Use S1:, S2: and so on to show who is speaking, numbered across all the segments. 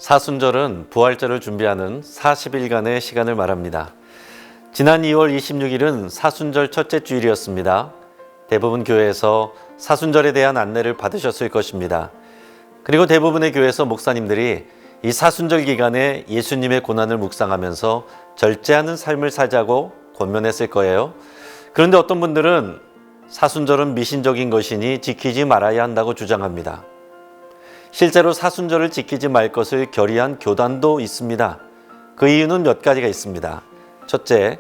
S1: 사순절은 부활절을 준비하는 40일간의 시간을 말합니다. 지난 2월 26일은 사순절 첫째 주일이었습니다. 대부분 교회에서 사순절에 대한 안내를 받으셨을 것입니다. 그리고 대부분의 교회에서 목사님들이 이 사순절 기간에 예수님의 고난을 묵상하면서 절제하는 삶을 살자고 권면했을 거예요. 그런데 어떤 분들은 사순절은 미신적인 것이니 지키지 말아야 한다고 주장합니다. 실제로 사순절을 지키지 말 것을 결의한 교단도 있습니다. 그 이유는 몇 가지가 있습니다. 첫째,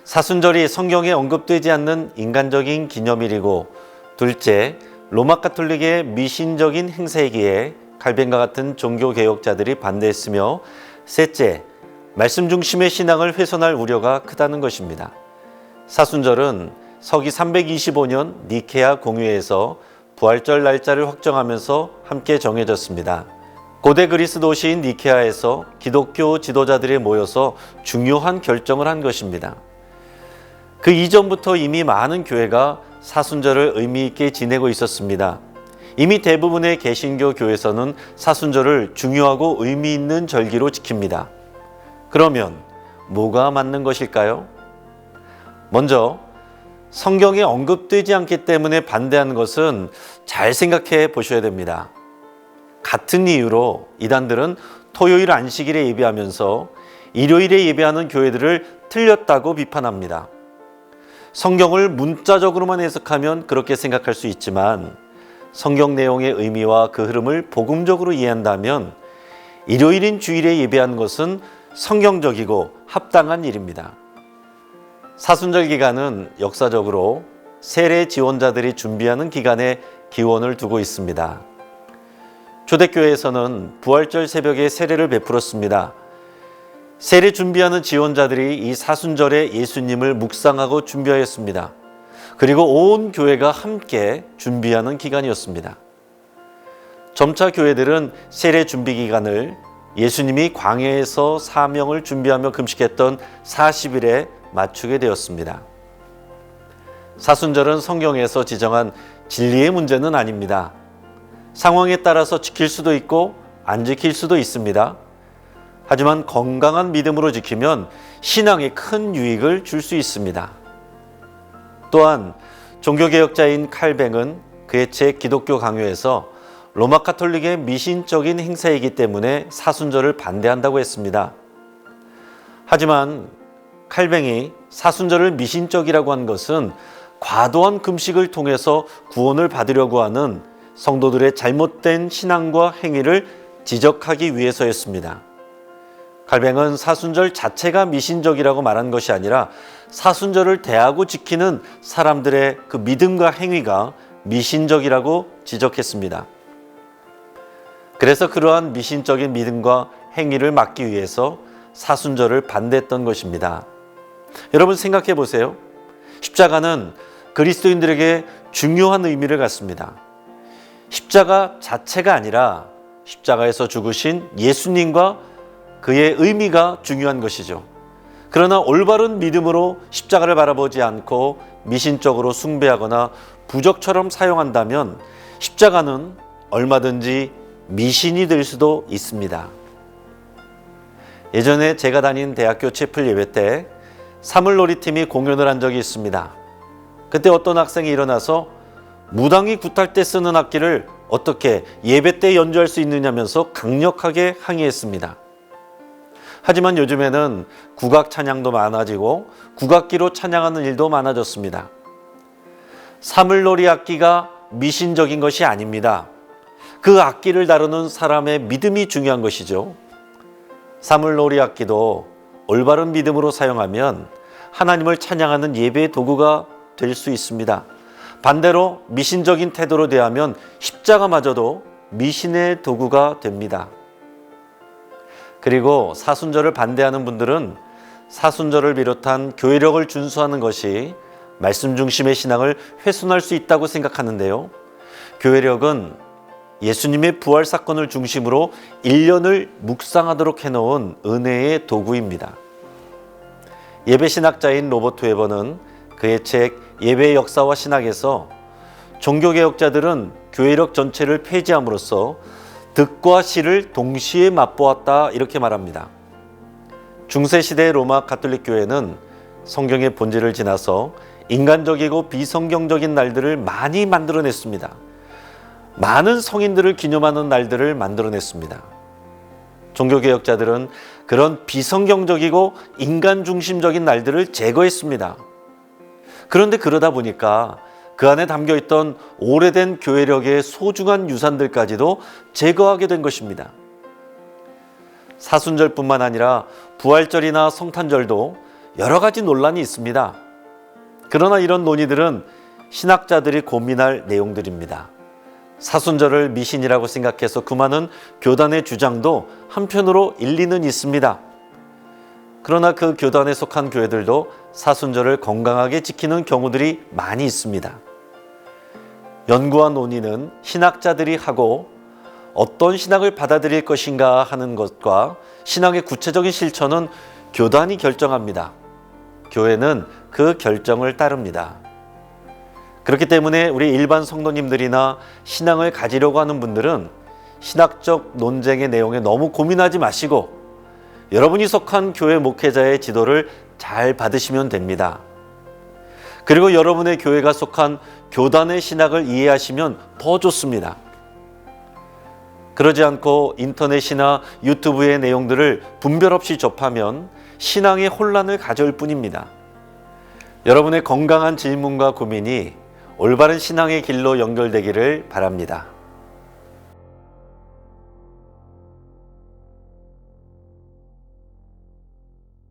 S1: 사순절이 성경에 언급되지 않는 인간적인 기념일이고, 둘째, 로마 가톨릭의 미신적인 행사이기에 칼빈과 같은 종교개혁자들이 반대했으며, 셋째, 말씀 중심의 신앙을 훼손할 우려가 크다는 것입니다. 사순절은 서기 325년 니케아 공회에서 부활절 날짜를 확정하면서 함께 정해졌습니다. 고대 그리스 도시인 니케아에서 기독교 지도자들이 모여서 중요한 결정을 한 것입니다. 그 이전부터 이미 많은 교회가 사순절을 의미 있게 지내고 있었습니다. 이미 대부분의 개신교 교회에서는 사순절을 중요하고 의미 있는 절기로 지킵니다. 그러면 뭐가 맞는 것일까요? 먼저 성경에 언급되지 않기 때문에 반대하는 것은 잘 생각해 보셔야 됩니다. 같은 이유로 이단들은 토요일 안식일에 예배하면서 일요일에 예배하는 교회들을 틀렸다고 비판합니다. 성경을 문자적으로만 해석하면 그렇게 생각할 수 있지만 성경 내용의 의미와 그 흐름을 복음적으로 이해한다면 일요일인 주일에 예배하는 것은 성경적이고 합당한 일입니다. 사순절 기간은 역사적으로 세례 지원자들이 준비하는 기간에 기원을 두고 있습니다. 초대교회에서는 부활절 새벽에 세례를 베풀었습니다. 세례 준비하는 지원자들이 이 사순절에 예수님을 묵상하고 준비하였습니다. 그리고 온 교회가 함께 준비하는 기간이었습니다. 점차 교회들은 세례 준비 기간을 예수님이 광야에서 사명을 준비하며 금식했던 40일에 맞추게 되었습니다. 사순절은 성경에서 지정한 진리의 문제는 아닙니다. 상황에 따라서 지킬 수도 있고 안 지킬 수도 있습니다. 하지만 건강한 믿음으로 지키면 신앙에 큰 유익을 줄 수 있습니다. 또한 종교개혁자인 칼뱅은 그의 책 기독교 강요에서 로마 가톨릭의 미신적인 행사이기 때문에 사순절을 반대한다고 했습니다. 하지만 칼뱅이 사순절을 미신적이라고 한 것은 과도한 금식을 통해서 구원을 받으려고 하는 성도들의 잘못된 신앙과 행위를 지적하기 위해서였습니다. 칼뱅은 사순절 자체가 미신적이라고 말한 것이 아니라 사순절을 대하고 지키는 사람들의 그 믿음과 행위가 미신적이라고 지적했습니다. 그래서 그러한 미신적인 믿음과 행위를 막기 위해서 사순절을 반대했던 것입니다. 여러분 생각해 보세요. 십자가는 그리스도인들에게 중요한 의미를 갖습니다. 십자가 자체가 아니라 십자가에서 죽으신 예수님과 그의 의미가 중요한 것이죠. 그러나 올바른 믿음으로 십자가를 바라보지 않고 미신적으로 숭배하거나 부적처럼 사용한다면 십자가는 얼마든지 미신이 될 수도 있습니다. 예전에 제가 다닌 대학교 채플 예배 때 사물놀이팀이 공연을 한 적이 있습니다. 그때 어떤 학생이 일어나서 무당이 굿할 때 쓰는 악기를 어떻게 예배 때 연주할 수 있느냐면서 강력하게 항의했습니다. 하지만 요즘에는 국악 찬양도 많아지고 국악기로 찬양하는 일도 많아졌습니다. 사물놀이 악기가 미신적인 것이 아닙니다. 그 악기를 다루는 사람의 믿음이 중요한 것이죠. 사물놀이 악기도 올바른 믿음으로 사용하면 하나님을 찬양하는 예배의 도구가 될 수 있습니다. 반대로 미신적인 태도로 대하면 십자가마저도 미신의 도구가 됩니다. 그리고 사순절을 반대하는 분들은 사순절을 비롯한 교회력을 준수하는 것이 말씀 중심의 신앙을 훼손할 수 있다고 생각하는데요. 교회력은 예수님의 부활 사건을 중심으로 1년을 묵상하도록 해놓은 은혜의 도구입니다. 예배신학자인 로버트 웨버는 그의 책 예배의 역사와 신학에서 종교개혁자들은 교회력 전체를 폐지함으로써 득과 실을 동시에 맛보았다 이렇게 말합니다. 중세시대의 로마 가톨릭 교회는 성경의 본질을 지나서 인간적이고 비성경적인 날들을 많이 만들어냈습니다. 많은 성인들을 기념하는 날들을 만들어냈습니다. 종교개혁자들은 그런 비성경적이고 인간 중심적인 날들을 제거했습니다. 그런데 그러다 보니까 그 안에 담겨있던 오래된 교회력의 소중한 유산들까지도 제거하게 된 것입니다. 사순절뿐만 아니라 부활절이나 성탄절도 여러 가지 논란이 있습니다. 그러나 이런 논의들은 신학자들이 고민할 내용들입니다. 사순절을 미신이라고 생각해서 금하는 교단의 주장도 한편으로 일리는 있습니다. 그러나 그 교단에 속한 교회들도 사순절을 건강하게 지키는 경우들이 많이 있습니다. 연구와 논의는 신학자들이 하고 어떤 신학을 받아들일 것인가 하는 것과 신앙의 구체적인 실천은 교단이 결정합니다. 교회는 그 결정을 따릅니다. 그렇기 때문에 우리 일반 성도님들이나 신앙을 가지려고 하는 분들은 신학적 논쟁의 내용에 너무 고민하지 마시고 여러분이 속한 교회 목회자의 지도를 잘 받으시면 됩니다. 그리고 여러분의 교회가 속한 교단의 신학을 이해하시면 더 좋습니다. 그러지 않고 인터넷이나 유튜브의 내용들을 분별 없이 접하면 신앙의 혼란을 가져올 뿐입니다. 여러분의 건강한 질문과 고민이 올바른 신앙의 길로 연결되기를 바랍니다.